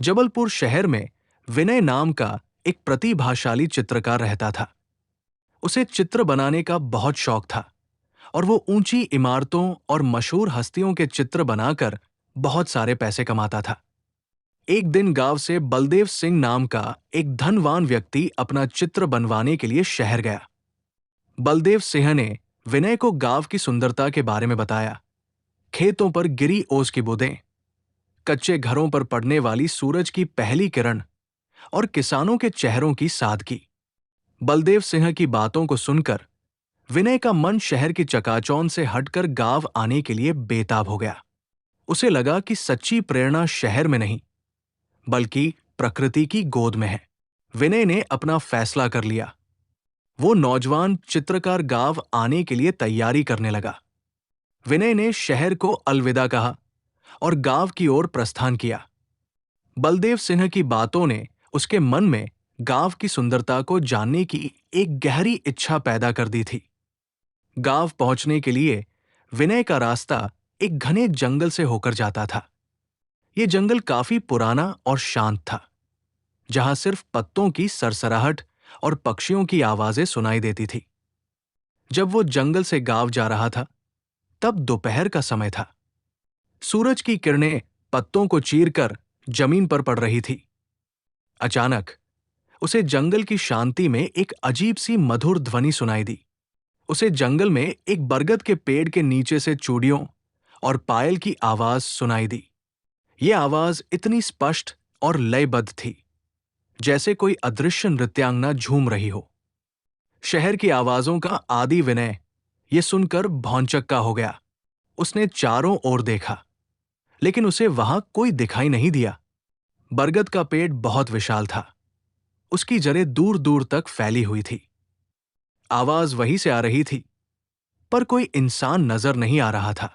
जबलपुर शहर में विनय नाम का एक प्रतिभाशाली चित्रकार रहता था। उसे चित्र बनाने का बहुत शौक था और वो ऊंची इमारतों और मशहूर हस्तियों के चित्र बनाकर बहुत सारे पैसे कमाता था। एक दिन गांव से बलदेव सिंह नाम का एक धनवान व्यक्ति अपना चित्र बनवाने के लिए शहर गया। बलदेव सिंह ने विनय को गांव की सुंदरता के बारे में बताया। खेतों पर गिरी ओस की बूंदें, कच्चे घरों पर पड़ने वाली सूरज की पहली किरण और किसानों के चेहरों की सादगी। बलदेव सिंह की बातों को सुनकर विनय का मन शहर की चकाचौंध से हटकर गांव आने के लिए बेताब हो गया। उसे लगा कि सच्ची प्रेरणा शहर में नहीं बल्कि प्रकृति की गोद में है। विनय ने अपना फैसला कर लिया। वो नौजवान चित्रकार गांव आने के लिए तैयारी करने लगा। विनय ने शहर को अलविदा कहा और गांव की ओर प्रस्थान किया। बलदेव सिंह की बातों ने उसके मन में गांव की सुंदरता को जानने की एक गहरी इच्छा पैदा कर दी थी। गांव पहुंचने के लिए विनय का रास्ता एक घने जंगल से होकर जाता था। यह जंगल काफी पुराना और शांत था, जहां सिर्फ पत्तों की सरसराहट और पक्षियों की आवाजें सुनाई देती थी। जब वो जंगल से गांव जा रहा था, तब दोपहर का समय था। सूरज की किरणें पत्तों को चीरकर जमीन पर पड़ रही थी। अचानक उसे जंगल की शांति में एक अजीब सी मधुर ध्वनि सुनाई दी। उसे जंगल में एक बरगद के पेड़ के नीचे से चूड़ियों और पायल की आवाज सुनाई दी। यह आवाज इतनी स्पष्ट और लयबद्ध थी, जैसे कोई अदृश्य नृत्यांगना झूम रही हो। शहर की आवाजों का आदि विनय यह सुनकर भौंचक्का हो गया। उसने चारों ओर देखा, लेकिन उसे वहां कोई दिखाई नहीं दिया। बरगद का पेड़ बहुत विशाल था। उसकी जड़ें दूर दूर तक फैली हुई थी। आवाज वहीं से आ रही थी, पर कोई इंसान नजर नहीं आ रहा था।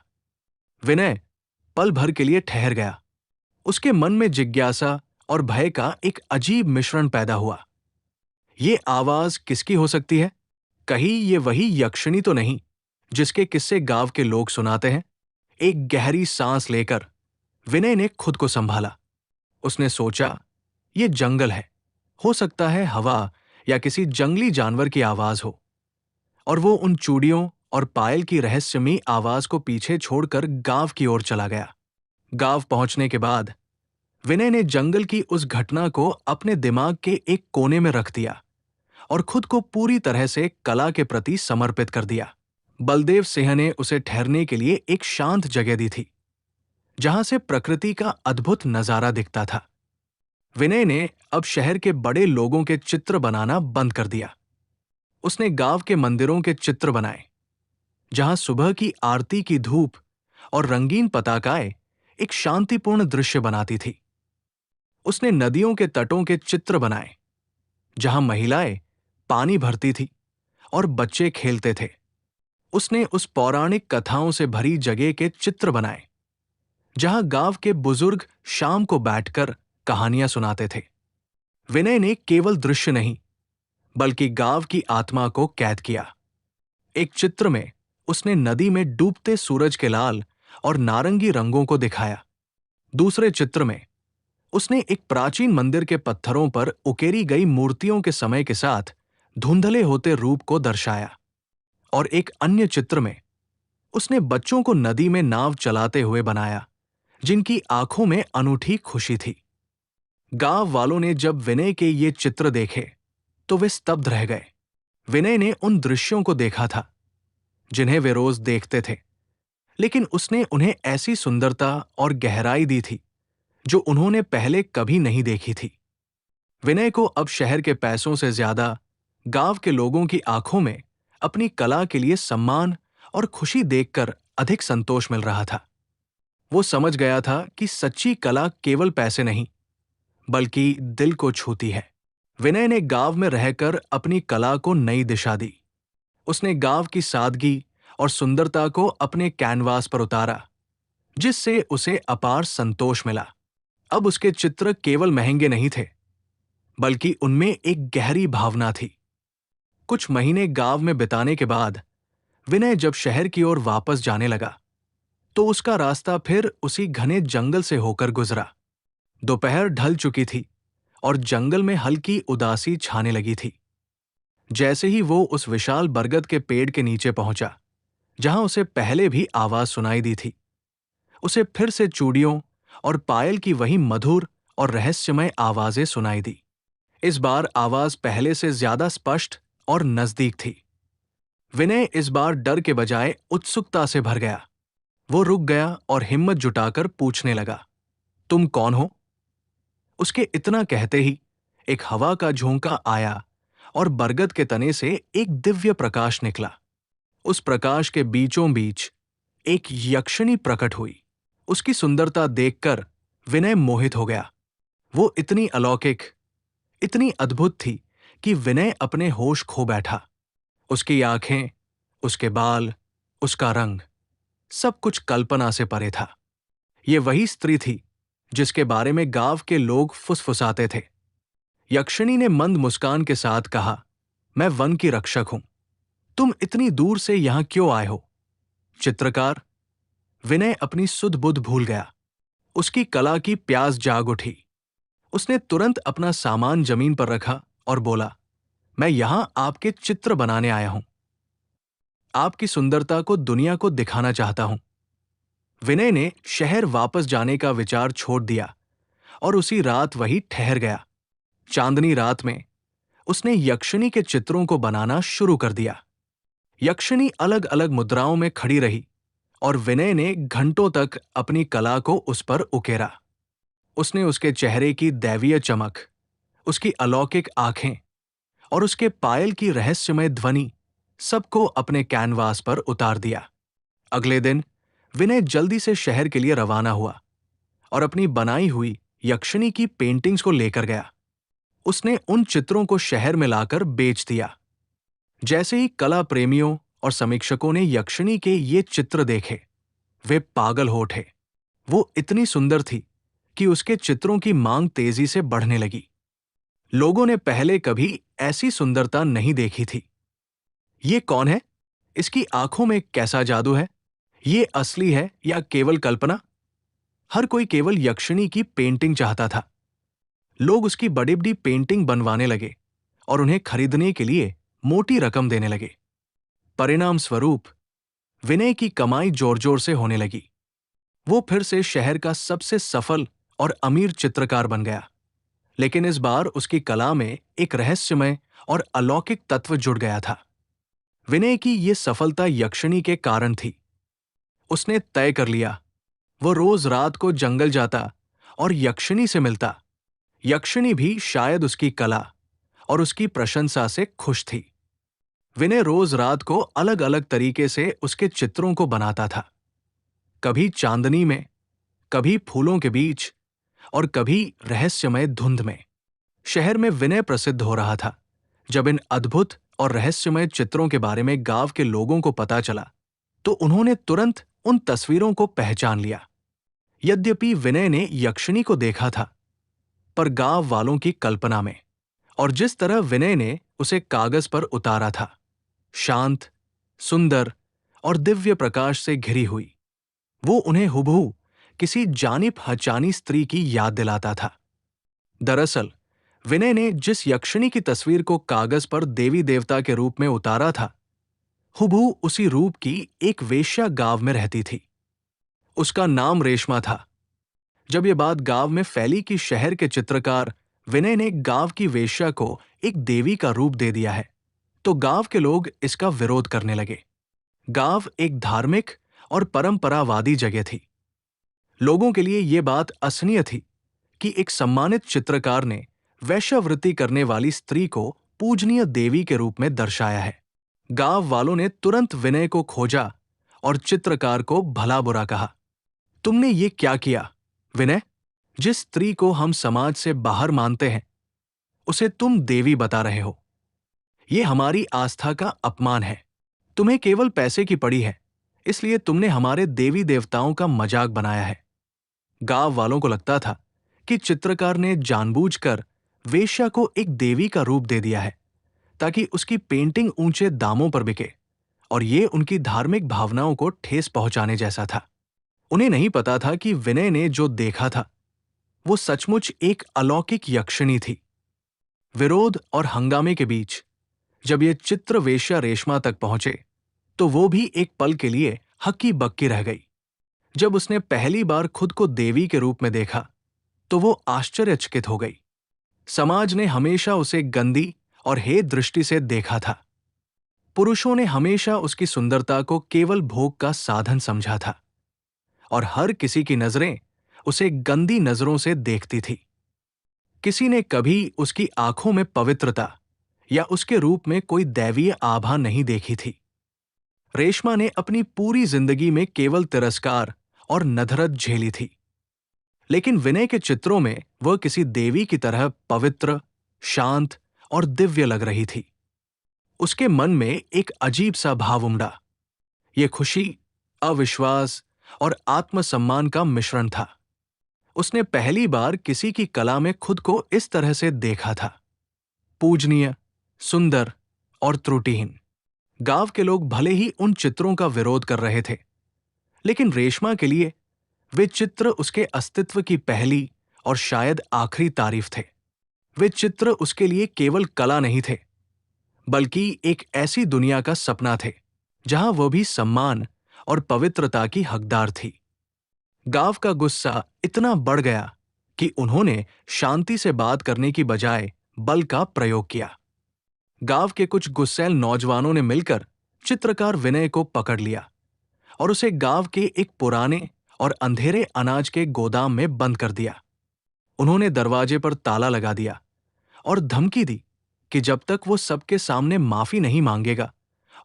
विनय पल भर के लिए ठहर गया। उसके मन में जिज्ञासा और भय का एक अजीब मिश्रण पैदा हुआ। ये आवाज किसकी हो सकती है? कहीं ये वही यक्षिणी तो नहीं जिसके किस्से गांव के लोग सुनाते हैं? एक गहरी सांस लेकर विनय ने खुद को संभाला। उसने सोचा, ये जंगल है, हो सकता है हवा या किसी जंगली जानवर की आवाज हो। और वो उन चूड़ियों और पायल की रहस्यमयी आवाज को पीछे छोड़कर गांव की ओर चला गया। गांव पहुंचने के बाद विनय ने जंगल की उस घटना को अपने दिमाग के एक कोने में रख दिया और खुद को पूरी तरह से कला के प्रति समर्पित कर दिया। बलदेव सिंह ने उसे ठहरने के लिए एक शांत जगह दी थी, जहां से प्रकृति का अद्भुत नजारा दिखता था। विनय ने अब शहर के बड़े लोगों के चित्र बनाना बंद कर दिया। उसने गांव के मंदिरों के चित्र बनाए, जहां सुबह की आरती की धूप और रंगीन पताकाएं एक शांतिपूर्ण दृश्य बनाती थी। उसने नदियों के तटों के चित्र बनाए, जहां महिलाएं पानी भरती थी और बच्चे खेलते थे। उसने उस पौराणिक कथाओं से भरी जगह के चित्र बनाए, जहां गांव के बुजुर्ग शाम को बैठकर कहानियां सुनाते थे। विनय ने केवल दृश्य नहीं, बल्कि गांव की आत्मा को कैद किया। एक चित्र में उसने नदी में डूबते सूरज के लाल और नारंगी रंगों को दिखाया। दूसरे चित्र में उसने एक प्राचीन मंदिर के पत्थरों पर उकेरी गई मूर्तियों के समय के साथ धुंधले होते रूप को दर्शाया। और एक अन्य चित्र में उसने बच्चों को नदी में नाव चलाते हुए बनाया, जिनकी आंखों में अनूठी खुशी थी। गांव वालों ने जब विनय के ये चित्र देखे तो वे स्तब्ध रह गए। विनय ने उन दृश्यों को देखा था जिन्हें वे रोज देखते थे, लेकिन उसने उन्हें ऐसी सुंदरता और गहराई दी थी जो उन्होंने पहले कभी नहीं देखी थी। विनय को अब शहर के पैसों से ज्यादा गांव के लोगों की आंखों में अपनी कला के लिए सम्मान और खुशी देखकर अधिक संतोष मिल रहा था। वो समझ गया था कि सच्ची कला केवल पैसे नहीं, बल्कि दिल को छूती है। विनय ने गांव में रहकर अपनी कला को नई दिशा दी। उसने गांव की सादगी और सुंदरता को अपने कैनवास पर उतारा, जिससे उसे अपार संतोष मिला। अब उसके चित्र केवल महंगे नहीं थे, बल्कि उनमें एक गहरी भावना थी। कुछ महीने गांव में बिताने के बाद विनय जब शहर की ओर वापस जाने लगा, तो उसका रास्ता फिर उसी घने जंगल से होकर गुजरा। दोपहर ढल चुकी थी और जंगल में हल्की उदासी छाने लगी थी। जैसे ही वो उस विशाल बरगद के पेड़ के नीचे पहुंचा, जहां उसे पहले भी आवाज सुनाई दी थी, उसे फिर से चूड़ियों और पायल की वही मधुर और रहस्यमय आवाजें सुनाई दी। इस बार आवाज पहले से ज्यादा स्पष्ट और नजदीक थी। विनय इस बार डर के बजाय उत्सुकता से भर गया। वो रुक गया और हिम्मत जुटाकर पूछने लगा, तुम कौन हो? उसके इतना कहते ही एक हवा का झोंका आया और बरगद के तने से एक दिव्य प्रकाश निकला। उस प्रकाश के बीचों बीच एक यक्षिणी प्रकट हुई। उसकी सुंदरता देखकर विनय मोहित हो गया। वो इतनी अलौकिक, इतनी अद्भुत थी कि विनय अपने होश खो बैठा। उसकी आंखें, उसके बाल, उसका रंग, सब कुछ कल्पना से परे था। ये वही स्त्री थी जिसके बारे में गांव के लोग फुसफुसाते थे। यक्षिणी ने मंद मुस्कान के साथ कहा, मैं वन की रक्षक हूं। तुम इतनी दूर से यहां क्यों आए हो? चित्रकार? विनय अपनी सुध बुध भूल गया। उसकी कला की प्यास जाग उठी। उसने तुरंत अपना सामान जमीन पर रखा और बोला, मैं यहां आपके चित्र बनाने आया हूं। आपकी सुंदरता को दुनिया को दिखाना चाहता हूं। विनय ने शहर वापस जाने का विचार छोड़ दिया और उसी रात वही ठहर गया। चांदनी रात में उसने यक्षिणी के चित्रों को बनाना शुरू कर दिया। यक्षिणी अलग अलग मुद्राओं में खड़ी रही और विनय ने घंटों तक अपनी कला को उस पर उकेरा। उसने उसके चेहरे की दैवीय चमक, उसकी अलौकिक आंखें और उसके पायल की रहस्यमय ध्वनि सबको अपने कैनवास पर उतार दिया। अगले दिन विनय जल्दी से शहर के लिए रवाना हुआ और अपनी बनाई हुई यक्षिणी की पेंटिंग्स को लेकर गया। उसने उन चित्रों को शहर में लाकर बेच दिया। जैसे ही कला प्रेमियों और समीक्षकों ने यक्षिणी के ये चित्र देखे, वे पागल हो उठे। वो इतनी सुंदर थी कि उसके चित्रों की मांग तेजी से बढ़ने लगी। लोगों ने पहले कभी ऐसी सुंदरता नहीं देखी थी। ये कौन है? इसकी आंखों में कैसा जादू है? ये असली है या केवल कल्पना? हर कोई केवल यक्षिणी की पेंटिंग चाहता था। लोग उसकी बड़ी बड़ी पेंटिंग बनवाने लगे और उन्हें खरीदने के लिए मोटी रकम देने लगे। परिणाम स्वरूप विनय की कमाई जोर जोर से होने लगी। वो फिर से शहर का सबसे सफल और अमीर चित्रकार बन गया। लेकिन इस बार उसकी कला में एक रहस्यमय और अलौकिक तत्व जुड़ गया था। विनय की ये सफलता यक्षिणी के कारण थी। उसने तय कर लिया, वो रोज रात को जंगल जाता और यक्षिणी से मिलता। यक्षिणी भी शायद उसकी कला और उसकी प्रशंसा से खुश थी। विनय रोज रात को अलग अलग तरीके से उसके चित्रों को बनाता था। कभी चांदनी में, कभी फूलों के बीच और कभी रहस्यमय धुंध में। शहर में विनय प्रसिद्ध हो रहा था। जब इन अद्भुत और रहस्यमय चित्रों के बारे में गांव के लोगों को पता चला, तो उन्होंने तुरंत उन तस्वीरों को पहचान लिया। यद्यपि विनय ने यक्षिणी को देखा था, पर गांव वालों की कल्पना में, और जिस तरह विनय ने उसे कागज पर उतारा था, शांत, सुंदर और दिव्य प्रकाश से घिरी हुई, वो उन्हें हुबहू किसी जानी पहचानी स्त्री की याद दिलाता था। दरअसल विनय ने जिस यक्षिणी की तस्वीर को कागज पर देवी देवता के रूप में उतारा था, हुबहू उसी रूप की एक वेश्या गांव में रहती थी। उसका नाम रेशमा था। जब यह बात गांव में फैली कि शहर के चित्रकार विनय ने गांव की वेश्या को एक देवी का रूप दे दिया है, तो गांव के लोग इसका विरोध करने लगे। गांव एक धार्मिक और परंपरावादी जगह थी। लोगों के लिए यह बात असहनीय थी कि एक सम्मानित चित्रकार ने वैश्यावृत्ति करने वाली स्त्री को पूजनीय देवी के रूप में दर्शाया है। गांव वालों ने तुरंत विनय को खोजा और चित्रकार को भला बुरा कहा। तुमने ये क्या किया, विनय? जिस स्त्री को हम समाज से बाहर मानते हैं, उसे तुम देवी बता रहे हो। यह हमारी आस्था का अपमान है। तुम्हें केवल पैसे की पड़ी है, इसलिए तुमने हमारे देवी देवताओं का मजाक बनाया है। गांव वालों को लगता था कि चित्रकार ने जानबूझकर वेश्या को एक देवी का रूप दे दिया है, ताकि उसकी पेंटिंग ऊंचे दामों पर बिके, और ये उनकी धार्मिक भावनाओं को ठेस पहुंचाने जैसा था। उन्हें नहीं पता था कि विनय ने जो देखा था वो सचमुच एक अलौकिक यक्षिणी थी। विरोध और हंगामे के बीच जब ये चित्र वेश्या रेशमा तक पहुंचे, तो वो भी एक पल के लिए हक्की बक्की रह गई। जब उसने पहली बार खुद को देवी के रूप में देखा, तो वो आश्चर्यचकित हो गई। समाज ने हमेशा उसे गंदी और हे दृष्टि से देखा था। पुरुषों ने हमेशा उसकी सुंदरता को केवल भोग का साधन समझा था, और हर किसी की नजरें उसे गंदी नजरों से देखती थी। किसी ने कभी उसकी आंखों में पवित्रता या उसके रूप में कोई दैवीय आभा नहीं देखी थी। रेशमा ने अपनी पूरी जिंदगी में केवल तिरस्कार और नधरत झेली थी, लेकिन विनय के चित्रों में वह किसी देवी की तरह पवित्र, शांत और दिव्य लग रही थी। उसके मन में एक अजीब सा भाव उमड़ा। ये खुशी, अविश्वास और आत्मसम्मान का मिश्रण था। उसने पहली बार किसी की कला में खुद को इस तरह से देखा था, पूजनीय, सुंदर और त्रुटिहीन। गांव के लोग भले ही उन चित्रों का विरोध कर रहे थे, लेकिन रेशमा के लिए वे चित्र उसके अस्तित्व की पहली और शायद आखिरी तारीफ थे। वे चित्र उसके लिए केवल कला नहीं थे, बल्कि एक ऐसी दुनिया का सपना थे जहां वह भी सम्मान और पवित्रता की हकदार थी। गांव का गुस्सा इतना बढ़ गया कि उन्होंने शांति से बात करने की बजाय बल का प्रयोग किया। गांव के कुछ गुस्सैल नौजवानों ने मिलकर चित्रकार विनय को पकड़ लिया और उसे गांव के एक पुराने और अंधेरे अनाज के गोदाम में बंद कर दिया। उन्होंने दरवाजे पर ताला लगा दिया और धमकी दी कि जब तक वो सबके सामने माफी नहीं मांगेगा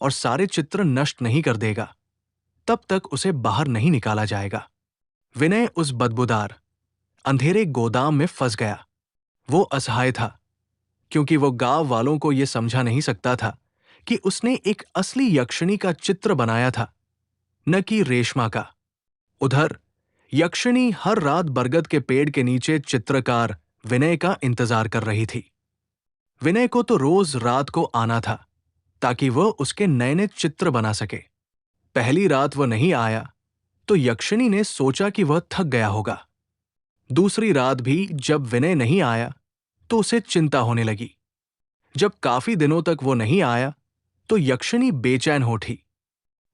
और सारे चित्र नष्ट नहीं कर देगा, तब तक उसे बाहर नहीं निकाला जाएगा। विनय उस बदबूदार, अंधेरे गोदाम में फंस गया। वो असहाय था, क्योंकि वो गांव वालों को यह समझा नहीं सकता था कि उसने एक असली यक्षिणी का चित्र बनाया था, न कि रेशमा का। उधर यक्षिणी हर रात बरगद के पेड़ के नीचे चित्रकार विनय का इंतजार कर रही थी। विनय को तो रोज रात को आना था ताकि वह उसके नए नए चित्र बना सके। पहली रात वह नहीं आया तो यक्षिणी ने सोचा कि वह थक गया होगा। दूसरी रात भी जब विनय नहीं आया तो उसे चिंता होने लगी। जब काफी दिनों तक वो नहीं आया तो यक्षिणी बेचैन हो उठी।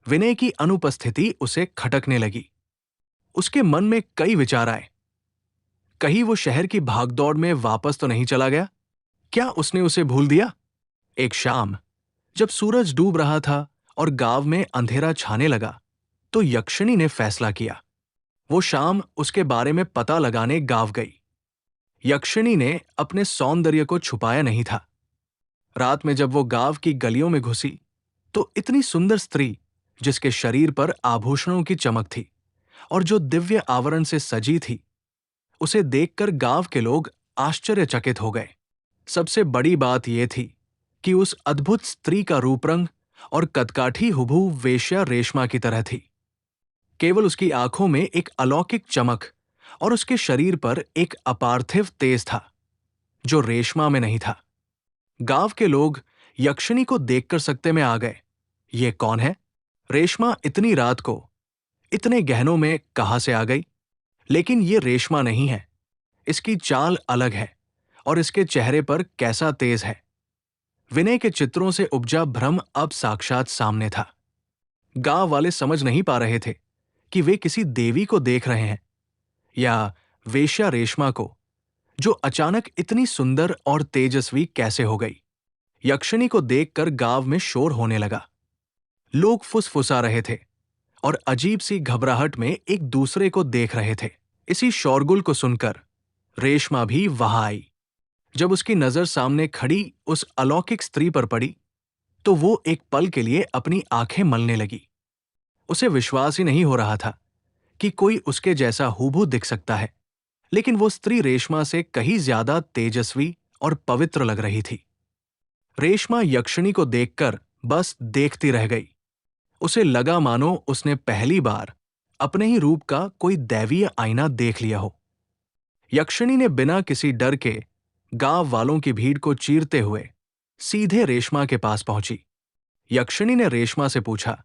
विनय की अनुपस्थिति उसे खटकने लगी। उसके मन में कई विचार आए। कहीं वो शहर की भागदौड़ में वापस तो नहीं चला गया? क्या उसने उसे भूल दिया? एक शाम जब सूरज डूब रहा था और गांव में अंधेरा छाने लगा, तो यक्षिणी ने फैसला किया। वो शाम उसके बारे में पता लगाने गांव गई। यक्षिणी ने अपने सौंदर्य को छुपाया नहीं था। रात में जब वो गांव की गलियों में घुसी, तो इतनी सुंदर स्त्री जिसके शरीर पर आभूषणों की चमक थी और जो दिव्य आवरण से सजी थी, उसे देखकर गांव के लोग आश्चर्यचकित हो गए। सबसे बड़ी बात यह थी कि उस अद्भुत स्त्री का रूपरंग और कदकाठी हुबहू वेश्या रेशमा की तरह थी। केवल उसकी आंखों में एक अलौकिक चमक और उसके शरीर पर एक अपार्थिव तेज था, जो रेशमा में नहीं था। गांव के लोग यक्षिणी को देखकर सकते में आ गए, ये कौन है? रेशमा इतनी रात को इतने गहनों में कहां से आ गई? लेकिन ये रेशमा नहीं है। इसकी चाल अलग है और इसके चेहरे पर कैसा तेज है। विनय के चित्रों से उपजा भ्रम अब साक्षात सामने था। गांव वाले समझ नहीं पा रहे थे कि वे किसी देवी को देख रहे हैं या वेश्या रेशमा को, जो अचानक इतनी सुंदर और तेजस्वी कैसे हो गई। यक्षिणी को देखकर गांव में शोर होने लगा। लोग फुसफुसा रहे थे और अजीब सी घबराहट में एक दूसरे को देख रहे थे। इसी शोरगुल को सुनकर रेशमा भी वहां आई। जब उसकी नजर सामने खड़ी उस अलौकिक स्त्री पर पड़ी, तो वो एक पल के लिए अपनी आंखें मलने लगी। उसे विश्वास ही नहीं हो रहा था कि कोई उसके जैसा हूबहू दिख सकता है, लेकिन वो स्त्री रेशमा से कहीं ज्यादा तेजस्वी और पवित्र लग रही थी। रेशमा यक्षिणी को देखकर बस देखती रह गई। उसे लगा मानो उसने पहली बार अपने ही रूप का कोई दैवीय आईना देख लिया हो। यक्षिणी ने बिना किसी डर के गांव वालों की भीड़ को चीरते हुए सीधे रेशमा के पास पहुंची। यक्षिणी ने रेशमा से पूछा,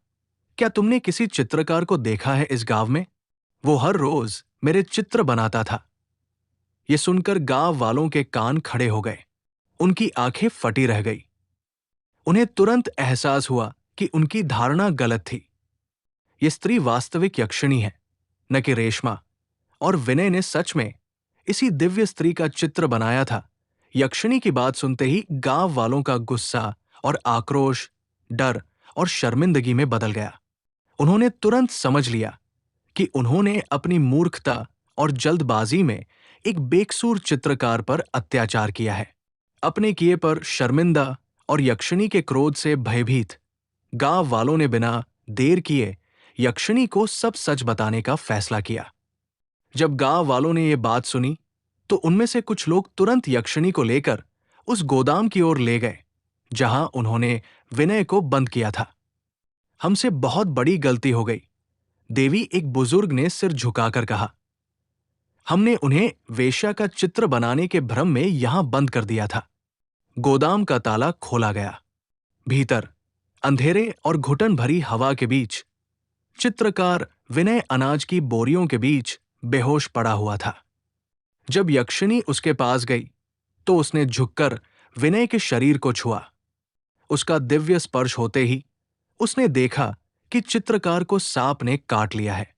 क्या तुमने किसी चित्रकार को देखा है इस गांव में? वो हर रोज मेरे चित्र बनाता था। ये सुनकर गांव वालों के कान खड़े हो गए। उनकी आंखें फटी रह गई। उन्हें तुरंत एहसास हुआ कि उनकी धारणा गलत थी। ये स्त्री वास्तविक यक्षिणी है, न कि रेशमा। और विनय ने सच में इसी दिव्य स्त्री का चित्र बनाया था। यक्षिणी की बात सुनते ही गांव वालों का गुस्सा और आक्रोश डर और शर्मिंदगी में बदल गया। उन्होंने तुरंत समझ लिया कि उन्होंने अपनी मूर्खता और जल्दबाजी में एक बेकसूर चित्रकार पर अत्याचार किया है। अपने किए पर शर्मिंदा और यक्षिणी के क्रोध से भयभीत गांव वालों ने बिना देर किए यक्षिणी को सब सच बताने का फैसला किया। जब गांव वालों ने यह बात सुनी तो उनमें से कुछ लोग तुरंत यक्षिणी को लेकर उस गोदाम की ओर ले गए जहां उन्होंने विनय को बंद किया था। हमसे बहुत बड़ी गलती हो गई, देवी एक बुजुर्ग ने सिर झुकाकर कहा। हमने उन्हें वेश्या का चित्र बनाने के भ्रम में यहां बंद कर दिया था। गोदाम का ताला खोला गया। भीतर अंधेरे और घुटन भरी हवा के बीच चित्रकार विनय अनाज की बोरियों के बीच बेहोश पड़ा हुआ था। जब यक्षिणी उसके पास गई तो उसने झुककर विनय के शरीर को छुआ। उसका दिव्य स्पर्श होते ही उसने देखा कि चित्रकार को सांप ने काट लिया है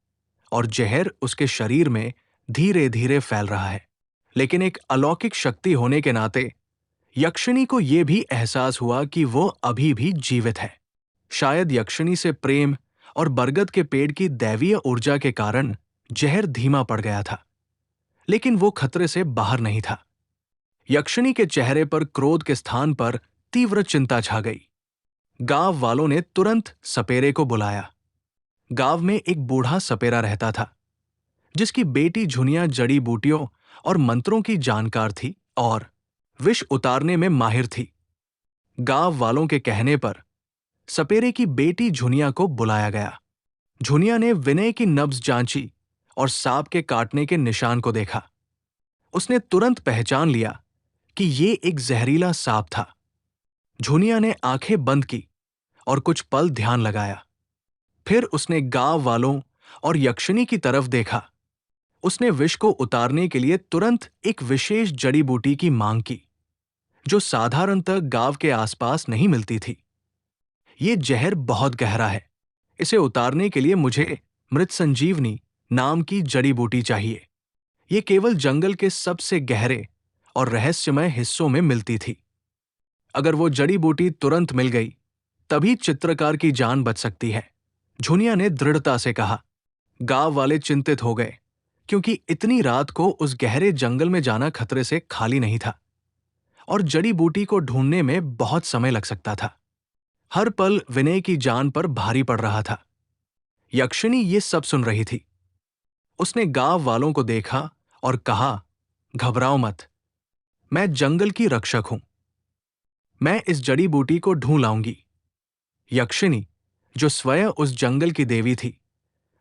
और जहर उसके शरीर में धीरे धीरे फैल रहा है। लेकिन एक अलौकिक शक्ति होने के नाते यक्षिणी को यह भी एहसास हुआ कि वो अभी भी जीवित है। शायद यक्षिणी से प्रेम और बरगद के पेड़ की दैवीय ऊर्जा के कारण जहर धीमा पड़ गया था, लेकिन वो खतरे से बाहर नहीं था। यक्षिणी के चेहरे पर क्रोध के स्थान पर तीव्र चिंता छा गई। गांव वालों ने तुरंत सपेरे को बुलाया। गांव में एक बूढ़ा सपेरा रहता था जिसकी बेटी झुनिया जड़ी बूटियों और मंत्रों की जानकार थी और विष उतारने में माहिर थी। गांव वालों के कहने पर सपेरे की बेटी झुनिया को बुलाया गया। झुनिया ने विनय की नब्ज जांची और सांप के काटने के निशान को देखा। उसने तुरंत पहचान लिया कि ये एक जहरीला सांप था। झुनिया ने आंखें बंद की और कुछ पल ध्यान लगाया। फिर उसने गांव वालों और यक्षिणी की तरफ देखा। उसने विष को उतारने के लिए तुरंत एक विशेष जड़ी बूटी की मांग की जो साधारणतः गांव के आसपास नहीं मिलती थी। ये जहर बहुत गहरा है। इसे उतारने के लिए मुझे मृत संजीवनी नाम की जड़ी बूटी चाहिए। ये केवल जंगल के सबसे गहरे और रहस्यमय हिस्सों में मिलती थी। अगर वो जड़ी बूटी तुरंत मिल गई तभी चित्रकार की जान बच सकती है, झुनिया ने दृढ़ता से कहा। गांव वाले चिंतित हो गए क्योंकि इतनी रात को उस गहरे जंगल में जाना खतरे से खाली नहीं था और जड़ी बूटी को ढूंढने में बहुत समय लग सकता था। हर पल विनय की जान पर भारी पड़ रहा था। यक्षिणी ये सब सुन रही थी। उसने गांव वालों को देखा और कहा, घबराओ मत, मैं जंगल की रक्षक हूं। मैं इस जड़ी बूटी को ढूंढ लाऊंगी। यक्षिणी, जो स्वयं उस जंगल की देवी थी,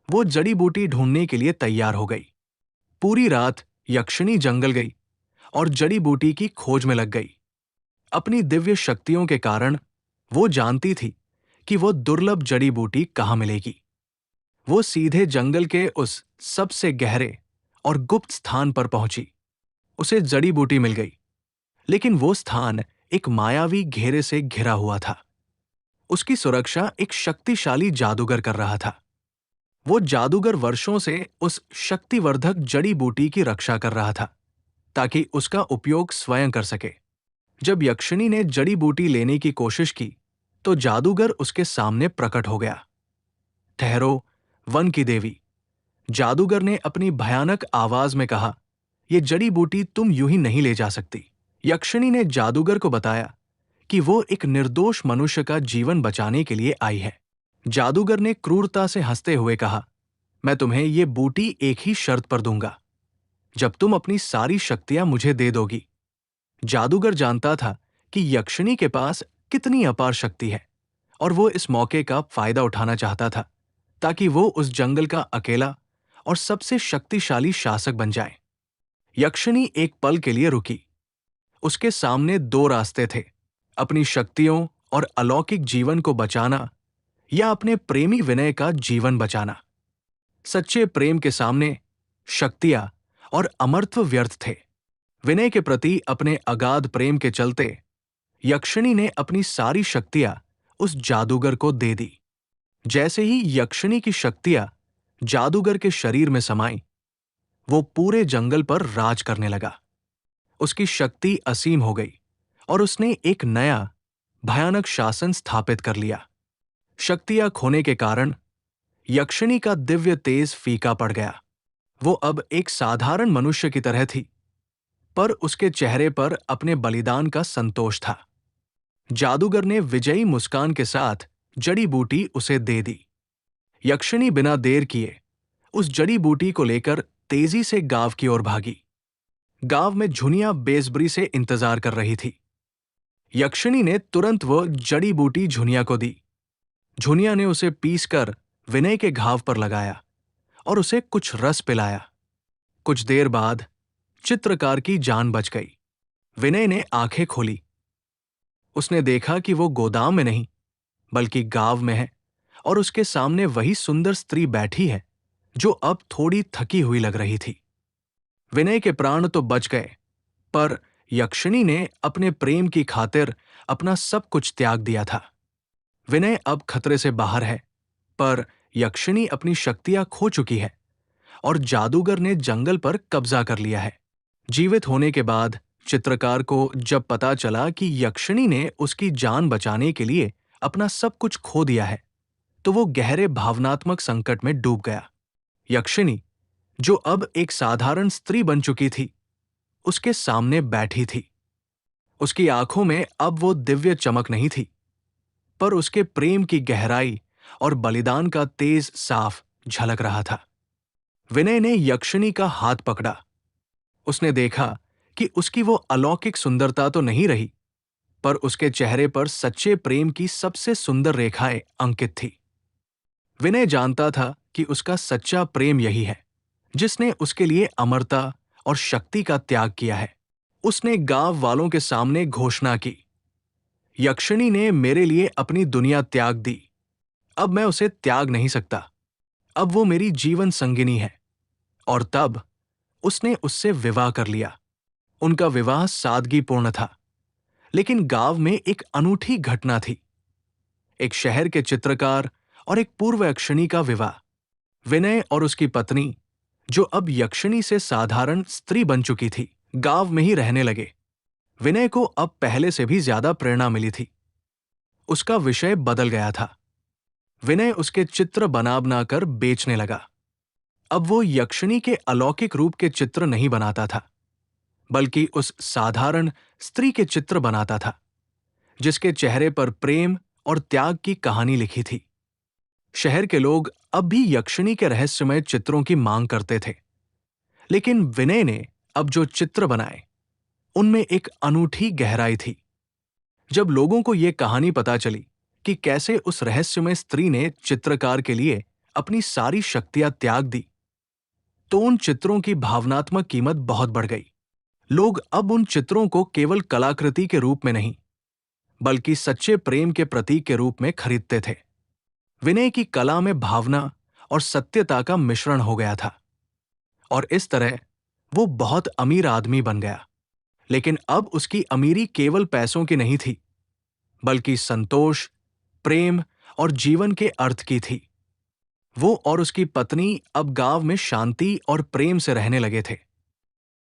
वो जड़ी बूटी ढूंढने के लिए तैयार हो गई। पूरी रात यक्षिणी जंगल गई और जड़ी बूटी की खोज में लग गई। अपनी दिव्य शक्तियों के कारण वो जानती थी कि वो दुर्लभ जड़ी बूटी कहाँ मिलेगी। वो सीधे जंगल के उस सबसे गहरे और गुप्त स्थान पर पहुंची। उसे जड़ी बूटी मिल गई, लेकिन वो स्थान एक मायावी घेरे से घिरा हुआ था। उसकी सुरक्षा एक शक्तिशाली जादूगर कर रहा था। वो जादूगर वर्षों से उस शक्तिवर्धक जड़ी बूटी की रक्षा कर रहा था ताकि उसका उपयोग स्वयं कर सके। जब यक्षिणी ने जड़ी बूटी लेने की कोशिश की तो जादूगर उसके सामने प्रकट हो गया। ठहरो, वन की देवी, जादूगर ने अपनी भयानक आवाज में कहा, यह जड़ी बूटी तुम यूं ही नहीं ले जा सकती। यक्षिणी ने जादूगर को बताया कि वो एक निर्दोष मनुष्य का जीवन बचाने के लिए आई है। जादूगर ने क्रूरता से हंसते हुए कहा, मैं तुम्हें ये बूटी एक ही शर्त पर दूंगा, जब तुम अपनी सारी शक्तियां मुझे दे दोगी। जादूगर जानता था कि यक्षिणी के पास कितनी अपार शक्ति है और वो इस मौके का फायदा उठाना चाहता था ताकि वो उस जंगल का अकेला और सबसे शक्तिशाली शासक बन जाए। यक्षिणी एक पल के लिए रुकी। उसके सामने दो रास्ते थे, अपनी शक्तियों और अलौकिक जीवन को बचाना या अपने प्रेमी विनय का जीवन बचाना। सच्चे प्रेम के सामने शक्तियां और अमरत्व व्यर्थ थे। विनय के प्रति अपने अगाध प्रेम के चलते यक्षिणी ने अपनी सारी शक्तियां उस जादूगर को दे दी। जैसे ही यक्षिणी की शक्तियां जादूगर के शरीर में समाई, वो पूरे जंगल पर राज करने लगा। उसकी शक्ति असीम हो गई और उसने एक नया भयानक शासन स्थापित कर लिया। शक्तियां खोने के कारण यक्षिणी का दिव्य तेज फीका पड़ गया। वो अब एक साधारण मनुष्य की तरह थी, पर उसके चेहरे पर अपने बलिदान का संतोष था। जादूगर ने विजयी मुस्कान के साथ जड़ी बूटी उसे दे दी। यक्षिणी बिना देर किए उस जड़ी बूटी को लेकर तेजी से गांव की ओर भागी। गांव में झुनिया बेसब्री से इंतजार कर रही थी। यक्षिणी ने तुरंत वो जड़ी बूटी झुनिया को दी। झुनिया ने उसे पीसकर विनय के घाव पर लगाया और उसे कुछ रस पिलाया। कुछ देर बाद चित्रकार की जान बच गई। विनय ने आंखें खोली। उसने देखा कि वो गोदाम में नहीं, बल्कि गांव में है और उसके सामने वही सुंदर स्त्री बैठी है जो अब थोड़ी थकी हुई लग रही थी। विनय के प्राण तो बच गए, पर यक्षिणी ने अपने प्रेम की खातिर अपना सब कुछ त्याग दिया था। विनय अब खतरे से बाहर है, पर यक्षिणी अपनी शक्तियां खो चुकी है और जादूगर ने जंगल पर कब्जा कर लिया है। जीवित होने के बाद चित्रकार को जब पता चला कि यक्षिणी ने उसकी जान बचाने के लिए अपना सब कुछ खो दिया है, तो वो गहरे भावनात्मक संकट में डूब गया। यक्षिणी, जो अब एक साधारण स्त्री बन चुकी थी, उसके सामने बैठी थी। उसकी आंखों में अब वो दिव्य चमक नहीं थी, पर उसके प्रेम की गहराई और बलिदान का तेज साफ झलक रहा था। विनय ने यक्षिणी का हाथ पकड़ा। उसने देखा कि उसकी वो अलौकिक सुंदरता तो नहीं रही, पर उसके चेहरे पर सच्चे प्रेम की सबसे सुंदर रेखाएं अंकित थी। विनय जानता था कि उसका सच्चा प्रेम यही है, जिसने उसके लिए अमरता और शक्ति का त्याग किया है। उसने गांव वालों के सामने घोषणा की, यक्षिणी ने मेरे लिए अपनी दुनिया त्याग दी। अब मैं उसे त्याग नहीं सकता। अब वो मेरी जीवन संगिनी है। और तब उसने उससे विवाह कर लिया। उनका विवाह सादगीपूर्ण था, लेकिन गांव में एक अनूठी घटना थी। एक शहर के चित्रकार और एक पूर्व यक्षिणी का विवाह। विनय और उसकी पत्नी, जो अब यक्षिणी से साधारण स्त्री बन चुकी थी, गांव में ही रहने लगे। विनय को अब पहले से भी ज्यादा प्रेरणा मिली थी। उसका विषय बदल गया था। विनय उसके चित्र बना-बनाकर बेचने लगा। अब वो यक्षिणी के अलौकिक रूप के चित्र नहीं बनाता था, बल्कि उस साधारण स्त्री के चित्र बनाता था, जिसके चेहरे पर प्रेम और त्याग की कहानी लिखी थी। शहर के लोग अब भी यक्षिणी के रहस्यमय चित्रों की मांग करते थे, लेकिन विनय ने अब जो चित्र बनाए, उनमें एक अनूठी गहराई थी। जब लोगों को ये कहानी पता चली कि कैसे उस रहस्यमय स्त्री ने चित्रकार के लिए अपनी सारी शक्तियां त्याग दी, तो उन चित्रों की भावनात्मक कीमत बहुत बढ़ गई। लोग अब उन चित्रों को केवल कलाकृति के रूप में नहीं, बल्कि सच्चे प्रेम के प्रतीक के रूप में खरीदते थे। विनय की कला में भावना और सत्यता का मिश्रण हो गया था, और इस तरह वो बहुत अमीर आदमी बन गया। लेकिन अब उसकी अमीरी केवल पैसों की नहीं थी, बल्कि संतोष, प्रेम और जीवन के अर्थ की थी। वो और उसकी पत्नी अब गांव में शांति और प्रेम से रहने लगे थे।